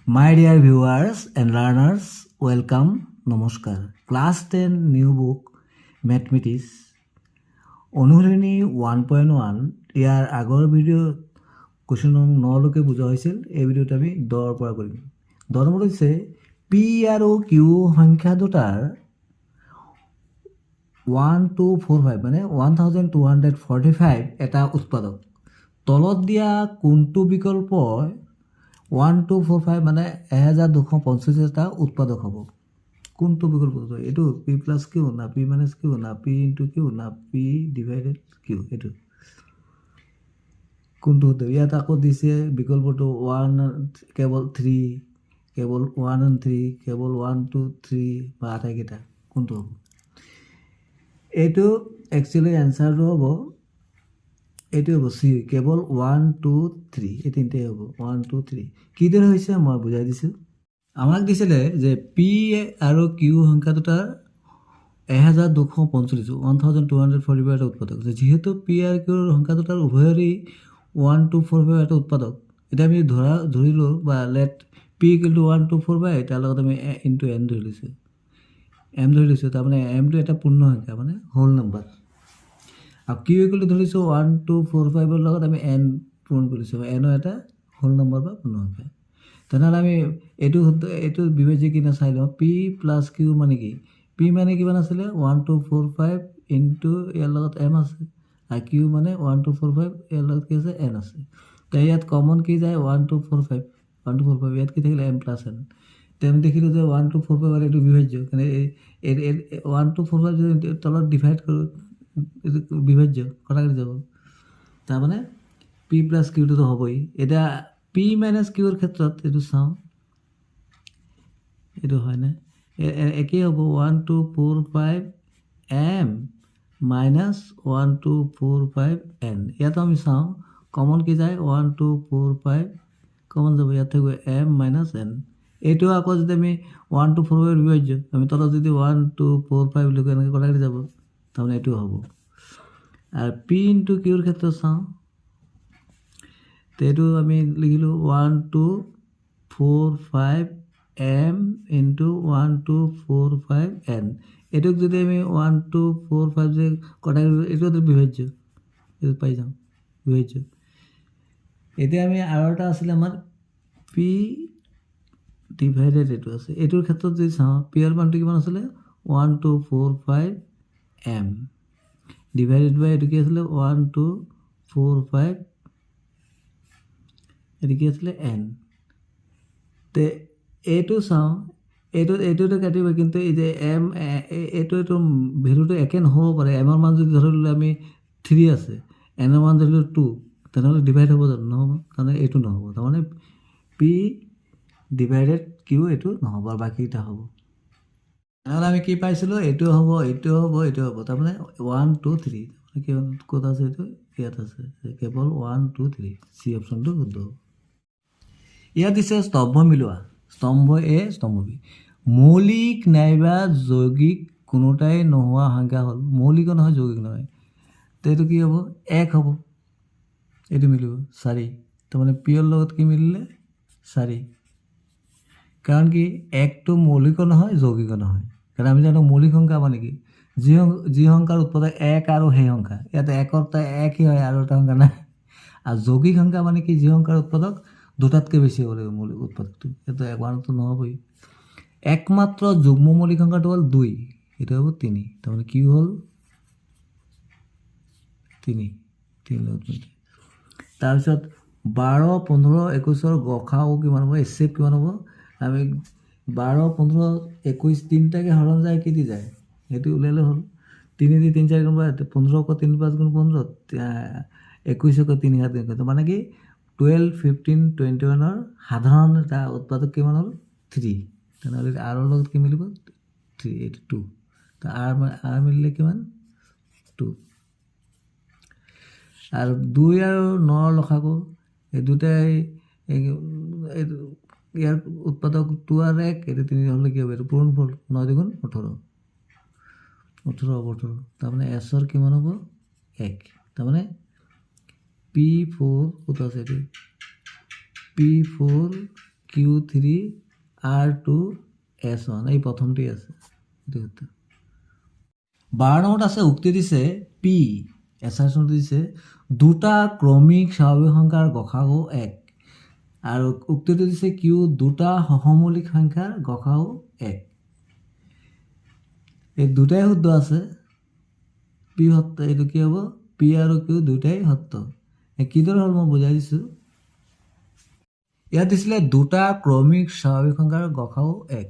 My dear viewers and learners, welcome, নমস্কাৰ। Class 10 new book Mathematics অনুশীলনী 1.1 ইয়াৰ আগৰ video' question number 9 লৈকে বুজা হৈছিল। এই ভিডিঅ'ত আমি 10 পৰা কৰিম। 10 নম্বৰ হৈছে পি আৰু কিউ সংখ্যা দুটাৰ 1245 মানে 1245 এটা উৎপাদক। তলত দিয়া কোনটো বিকল্পই 1245 মানে 1245 এটা উৎপাদক হ'ব? কোনটো বিকল্প? এইটো পি প্লাছ কিউ না পি মাইনাছ কিউ না পি ইনটু কিউ না পি ডিভাইডেড কিউ? এইটো কোনটো হতে? ইয়াত আকৌ দিছে বিকল্পটো 1 কেৱল 3, কেৱল 1 and 3, কেৱল 1 2 3 বা আটাইকেইটা। কোনটো হ'ব? এইটো একচুৱেলি এনচাৰটো হ'ব, এইটো হ'ব চি, কেৱল 1 2 3, এই তিনিটাই হ'ব। 1 2 3 কিদৰে হৈছে মই বুজাই দিছোঁ। আমাক দিছিলে যে পি আৰু কিউ সংখ্যা দুটাৰ 1245 এটা উৎপাদক। যিহেতু পি আৰু কিউৰ সংখ্যা দুটাৰ উভয়ৰেই 1245 এটা উৎপাদক, এতিয়া আমি ধৰিলোঁ বা লেট পি ইকুৱেল টু 1245, তাৰ লগত আমি ইনটু এন ধৰি লৈছোঁ, তাৰমানে এমটো এটা পূৰ্ণ সংখ্যা মানে হোল নম্বৰ। আৰু কিউ ইকুৱেল টু ধৰিছোঁ 1245 লগত আমি এন পূৰণ কৰিছোঁ, এনো এটা হোল নম্বৰ বা পূৰ্ণ সংখ্যা। তেনেহ'লে আমি এইটো বিভাজ্য কিনা চাই লওঁ। পি প্লাছ কিউ মানে কি? পি মানে কিমান আছিলে? 1245 ইনটু ইয়াৰ লগত এম আছে, আৰু কিউ মানে 1245 ইয়াৰ লগত কি আছে? এন আছে। তো ইয়াত কমন কি যায়? 1245 ইয়াত কি থাকিলে? M plus N. তো আমি দেখিলোঁ যে 1245 এইটো বিভাজ্য, মানে 1245 যদি তলত ডিভাইড কৰোঁ, এইটো বিভাজ্য, কটাকাটি যাব। তাৰমানে পি প্লাছ কিউটোতো হ'বই। এতিয়া পি মাইনাছ কিউৰ ক্ষেত্ৰত এইটো চাওঁ, এইটো হয়নে? একেই হ'ব, 1245 এম মাইনাছ 1245 এন। ইয়াতো আমি চাওঁ কমন কি যায়? 1245 কমন যাব, ইয়াত থাকিব এম মাইনাছ এন। এইটো আকৌ যদি আমি 1245 বিভাজ্য, আমি তলত যদি 1245 লিখোঁ, এনেকৈ কটাকাটি যাব, তাৰমানে এইটো হ'ব। আৰু পি ইনটু কিউৰ ক্ষেত্ৰত চাওঁ, তো এইটো আমি লিখিলোঁ 1245 এম ইনটু 1245 এন। এইটোক যদি আমি 1245 যে কটাকাটি, এইটো বিভাজ্য, এইটো পাই যাওঁ বিভাজ্য। এতিয়া আমি আৰু এটা আছিলে আমাৰ পি ডিভাইডেড, এইটো আছে। এইটোৰ ক্ষেত্ৰত যদি চাওঁ, পি ৰ মানটো কিমান আছিলে? 1245 এম ডিভাইডেড বাই এইটো কি আছিলে? 1245, এইটো কি আছিলে? এন। তে এইটো চাওঁ, এইটোতো কাটিব, কিন্তু এই যে এম, এইটো ভেলুটো একে নহ'ব পাৰে। এমৰ মান যদি ধৰিলোঁ আমি 3 আছে, এনৰ মান ধৰিলোঁ 2, তেনেহ'লে ডিভাইড হ'ব জানো? নহ'ব, তাৰমানে এইটো নহ'ব। তাৰমানে পি ডিভাইডেড কিউ এইটো নহ'ব, আৰু বাকীকেইটা হ'ব। তেনেহ'লে আমি কি পাইছিলোঁ? এইটো হ'ব, এইটো হ'ব, এইটো হ'ব, তাৰমানে 1 2 3। ক'ত আছে? এইটো ইয়াত আছে, কেৱল 1 2 3, চি অপশ্যনটো শুদ্ধ হ'ব। ইয়াত দিছে স্তম্ভ মিলোৱা, স্তম্ভ এ স্তম্ভ বি। মৌলিক নাইবা যৌগিক কোনোটাই নোহোৱা সংখ্যা হ'ল, মৌলিকো নহয় যৌগিক নহয়, তো এইটো কি হ'ব? 1 হ'ব। এইটো মিলিব 4, তাৰমানে পিয়ৰ লগত কি মিলিলে? 4। কাৰণ কি? 1টো মৌলিকো নহয় যৌগিকো নহয়। কাৰণ আমি জানো মৌলিক সংখ্যা মানে কি? যি সংখ্যাৰ উৎপাদক 1 আৰু সেই সংখ্যা, ইয়াত 1ৰ 1ই হয় আৰু এটা সংখ্যা নাই। আৰু যৌগিক সংখ্যা মানে কি? যি সংখ্যাৰ উৎপাদক দুটাতকৈ বেছি হ'ব লাগিব মৌলিক উৎপাদকটো, সেইটো 1টো নহ'বই। একমাত্ৰ যুগ্ম মৌলিক সংখ্যাটো হ'ল 2, এইটো হ'ব 3, তাৰমানে কি হ'ল? 3 লগত। তাৰপিছত 12 15 21ৰ গসাউ কিমান হ'ব? এচেপ কিমান হ'ব? আমি 12 15 21 তিনিটাকে হৰণ যায়, কি দি যায়? সেইটো উলিয়ালে হ'ল। 3 দি 3 4 গুণ 15 ক 3 5 গুণ 15, 21 ক 3 7 গুণ, মানে কি 12 15 21ৰ সাধাৰণ এটা উৎপাদক কিমান হ'ল? 3। তেনেহ'লে আৰৰ লগত কি মিলিব? 3, এইটো 2। তো আৰ মিলিলে কিমান? 2। আৰু 2 আৰু 9 লসাগু, এই দুটাই ইয়াৰ উৎপাদক 2 আৰু 1, এইটো 3 হ'লে কি হ'ব? এইটো পূৰণফল, 9 2 18 হ'ব। তাৰমানে এছৰ কিমান হ'ব? 1। তাৰমানে P4 ক'ত আছে? এইটো P4 Q3 R2S1 এই প্ৰথমটোই আছে এইটো উত্তৰ 12 নম্বৰত আছে উক্তি দিছে পি এছাৰশ্যনটো দিছে দুটা ক্ৰমিক স্বাভাৱিক সংখ্যাৰ গসাগু 1 আৰু উক্তিটো দিছে কিউ দুটা সহমৌলিক সংখ্যাৰ গসাগু 1 এই দুটাই শুদ্ধ আছে পি সত্য এইটো কি হ'ব পি আৰু কিউ দুটাই সত্য কিদৰে হ'ল মই বুজাই দিছোঁ ইয়াত দিছিলে দুটা ক্ৰমিক স্বাভাৱিক সংখ্যাৰ গসাগু 1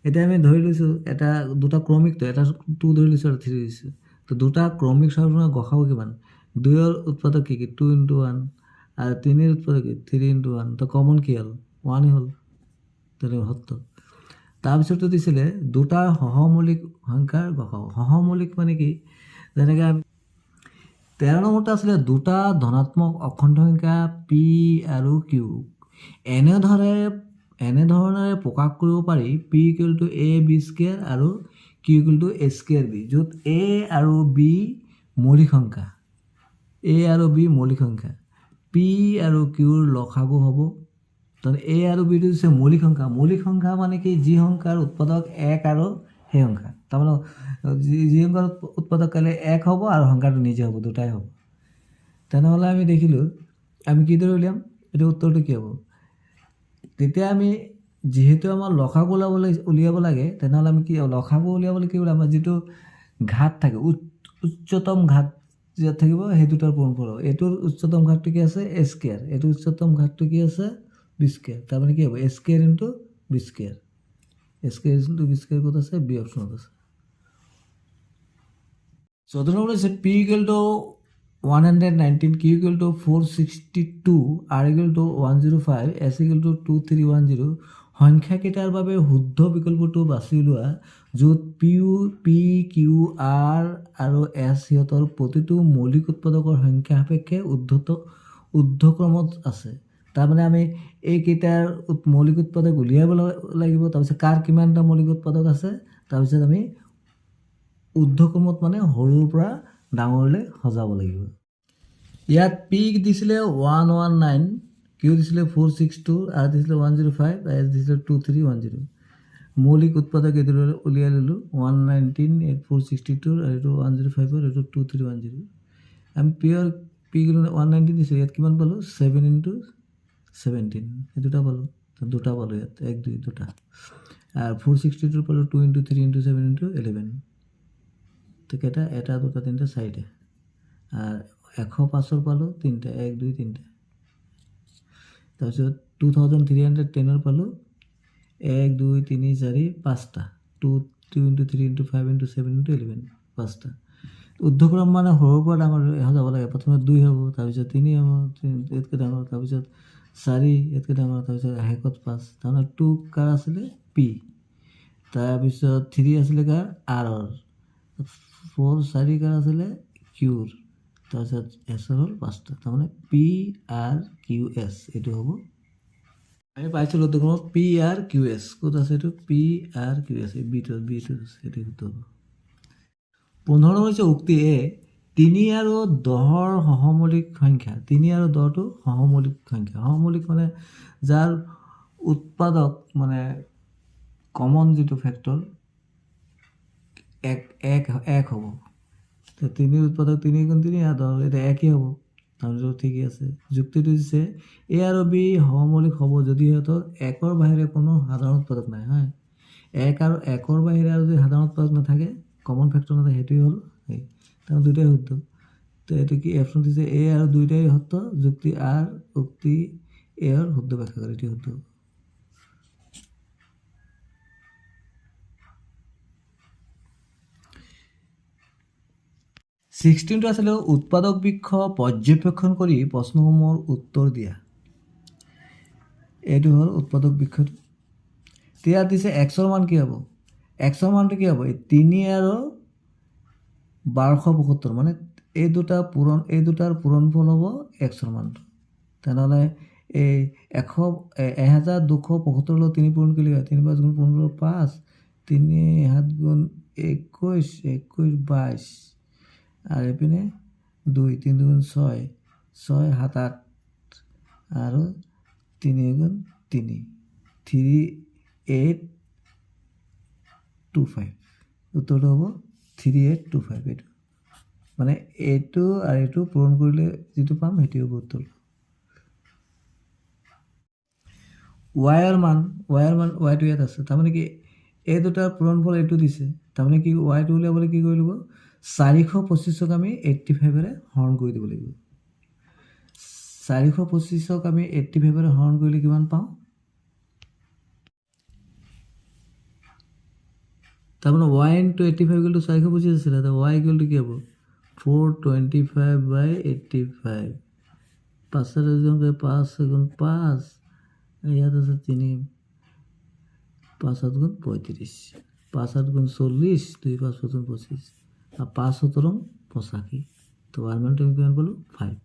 এতিয়া আমি ধৰি লৈছোঁ এটা দুটা ক্ৰমিকটো এটা 2 ধৰি লৈছোঁ আৰু 3 লৈছোঁ তো দুটা ক্ৰমিক স্বাভাৱিক সংখ্যাৰ গসাগু কিমান 2ৰ উৎপাদক কি 2 × 1 আৰু 3ৰ উৎপাদক কি 3 × 1 তো কমন কি হ'ল 1 হ'ল তেনেকৈ সত্য তাৰপিছতো দিছিলে দুটা সহমৌলিক সংখ্যাৰ গসাগু সহমৌলিক মানে কি যেনেকৈ আমি 13 নম্বৰতে আছিলে দুটা ধনাত্মক অখণ্ড সংখ্যা পি আৰু কিউ এনেধৰণেৰে প্ৰকাশ কৰিব পাৰি পি = a² আৰু কিউ = a² b য'ত a আৰু b মৌলিক সংখ্যা পি আৰু কিউৰ লসাগু হ'ব তাহলে a আৰু b টো হৈছে মৌলিক সংখ্যা মানে কি যি সংখ্যাৰ উৎপাদক 1 আৰু সেই সংখ্যা তাৰমানে যি সংখ্যাৰ উৎপাদক কালে 1 হ'ব আৰু সংখ্যাটো নিজে হ'ব দুটাই হ'ব তেনেহ'লে আমি দেখিলোঁ আমি কিদৰে উলিয়াম এইটো উত্তৰটো কি হ'ব তেতিয়া আমি যেহেতু আমাৰ লসাগু উলিয়াব লাগে তেনেহ'লে আমি কি লসাগু উলিয়াবলৈ কি আমাৰ যিটো ঘাত থাকে উচ্চতম ঘাত যে থাকিব সেই দুটাৰ পূৰণফল হ'ব এইটোৰ উচ্চতম ঘাতটো কি আছে a² এইটোৰ উচ্চতম ঘাতটো কি আছে b² তাৰমানে কি হ'ব a² × b², a² × b² ক'ত আছে বি অপশ্যনত আছে 14 নম্বৰ আছে p = 119 q = 462 r = 105 s = 2310 সংখ্যাকেইটাৰ বাবে শুদ্ধ বিকল্পটো বাছি উলিওৱা য'ত পি কিউ আৰ আৰু এছ সিহঁতৰ প্ৰতিটো মৌলিক উৎপাদকৰ সংখ্যা সাপেক্ষে ঊৰ্ধ্বক্ৰমত আছে তাৰমানে আমি এইকেইটাৰ মৌলিক উৎপাদক উলিয়াব লাগিব তাৰপিছত কাৰ কিমানটা মৌলিক উৎপাদক আছে তাৰপিছত আমি ঊৰ্ধ্বক্ৰমত মানে সৰুৰ পৰা ডাঙৰলৈ সজাব লাগিব ইয়াত পি দিছিলে 119 কিউ দিছিলে 462 আৰ দিছিলে 105 এছ দিছিলে 2310 মৌলিক উৎপাদক এইটো উলিয়াই ল'লোঁ 119 462 আৰু এইটো 105 আৰু এইটো 2310 আমি পি 119 দিছোঁ ইয়াত কিমান পালোঁ 7 × 17 এই দুটা পালোঁ ইয়াত 1 2 দুটা আৰু 462 পালোঁ 2 × 3 × 7 × 11 তো কেইটা এটা দুটা তিনিটা চাৰিটা আৰ 105 পালোঁ তিনিটা 1 2 3টা তাৰপিছত 2310 পালোঁ 1 2 3 4 5টা 2 × 3 × 5 × 7 × 11 5টা ঊৰ্ধ্বক্ৰম মানে সৰুৰ পৰা ডাঙৰ যাব লাগে প্ৰথমে 2 হ'ব তাৰপিছত 3 হ'ব ইয়াতকৈ ডাঙৰ তাৰপিছত 4 ইয়াতকৈ ডাঙৰ তাৰপিছত শেষত 5 তাৰমানে 2 কাৰ আছিলে পি তাৰপিছত 3 আছিলে কাৰ আৰৰ 4 4 কাৰ আছিলে কিউৰ তাৰপিছত এছৰ হ'ল 5টা তাৰমানে পি আৰ কিউ এছ এইটো হ'ব আমি পাইছিলোঁ ঊৰ্ধ্বক্ৰমত পি আৰ কিউ এছ ক'ত আছে এইটো পি আৰ কিউ এছ এই বিটো আছে এইটো শুদ্ধ হ'ব 15 হৈছে উক্তি এ 3 আৰু 10ৰ সহমৌলিক সংখ্যা 3 আৰু 10টো সহমৌলিক সংখ্যা সহমৌলিক মানে যাৰ উৎপাদক মানে কমন যিটো ফেক্টৰ এক হ'ব তো 3 উৎপাদক 3 × 3 আৰু 10 এটা একই হ'ব তাৰপিছত ঠিকই আছে যুক্তিটো দিছে এ আৰু বি সহমৌলিক হ'ব যদি সিহঁতৰ 1ৰ বাহিৰে কোনো সাধাৰণ উৎপাদক নাই হয় 1 আৰু 1ৰ বাহিৰে আৰু যদি সাধাৰণ উৎপাদক নাথাকে কমন ফেক্টৰ নাথাকে সেইটোৱে হ'ল এই তাৰ দুটাই শুদ্ধ তো এইটো কি অপশ্যন দিছে এ আৰু দুইটাই সত্য যুক্তি আৰ উক্তি এ ৰ শুদ্ধ ব্যাখ্যা কৰে এটি শুদ্ধ 16টো আছিলে উৎপাদক বৃক্ষ পৰ্যবেক্ষণ কৰি প্ৰশ্নসমূহৰ উত্তৰ দিয়া এইটো হ'ল উৎপাদক বৃক্ষটো তেতিয়া দিছে এক্সৰ মান কি হ'ব এক্সৰ মানটো কি হ'ব 3 আৰু 1275 মানে এই দুটাৰ পূৰণফল হ'ব এক্সৰ মানটো তেনেহ'লে এই 1275 লৈ 3 পূৰণ কৰিলে 3 5 গুণ 15 5 3 7 গুণ 21 21 22 আৰু এইপিনে 2 3 গুণ 6 6 7 8 আৰু 3 গুণ 3825 উত্তৰটো হ'ব 3825 এইটো মানে এইটো আৰু এইটো পূৰণ কৰিলে যিটো পাম সেইটো হ'ব উত্তৰ ৱাইৰ মান ৱাইটো ইয়াত আছে তাৰমানে কি এই দুটাৰ পূৰণফল এইটো দিছে তাৰমানে কি ৱাইটো উলিয়াবলৈ কি কৰি ল'ব 425ক আমি 85ৰে হৰণ কৰি দিব লাগিব 425ক আমি 85ৰে হৰণ কৰিলে কিমান পাওঁ তাৰমানে y ইনটু 85 ইকুৱেল টু 425 আছিলে তো y ইকুৱেল টু কি হ'ব 425/85 5 এজনকে 5 গুণ 5 ইয়াত আছে 3 5 7 গুণ 35 5 8 গুণ 40 2 5 5 25 আর 5 17 85 তো y মানটা আমি কিমান পালো 5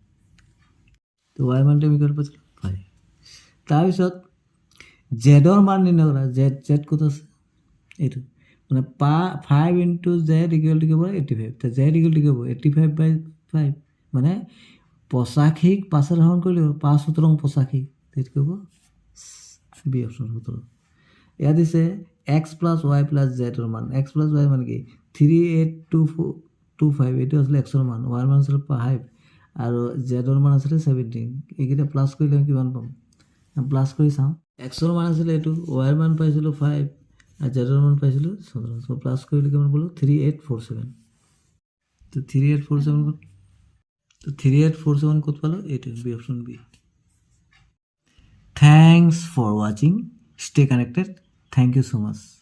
তো y মানটা আমি কিমান পাইছিলো 5 তাৰপিছত z ৰ মান নিৰ্ণয় কৰা z কত আছে এইটো মানে 5 ইনটু z ইকুৱেল টু কি হ'ব 85 তো z ইকুৱেল টু কি হ'ব 85/5 মানে 85ক 5 ৰে হৰণ কৰিলে 5 17 85 তেত কি হ'ব বি অপশন উত্তৰ ইয়াত দিছে x plus y plus z ৰ মান x প্লাস y মানে কি 3825 এইটো আসলে x ৰ মান y ৰ মান আছিল 5 আৰু z ৰ মান আছিল 17 এইকেইটা প্লাস কৰিলে কিমান পাম প্লাস কৰি চাওঁ x ৰ মান আছিল এইটো y ৰ মান পাইছিলো 5 আৰ z ৰ মান পাইছিলো 17 সো প্লাস কৰিলে কিমান পালো 3847 তো 3847 কত পালো এইটো B option B Thanks for watching. Stay connected. Thank you so much.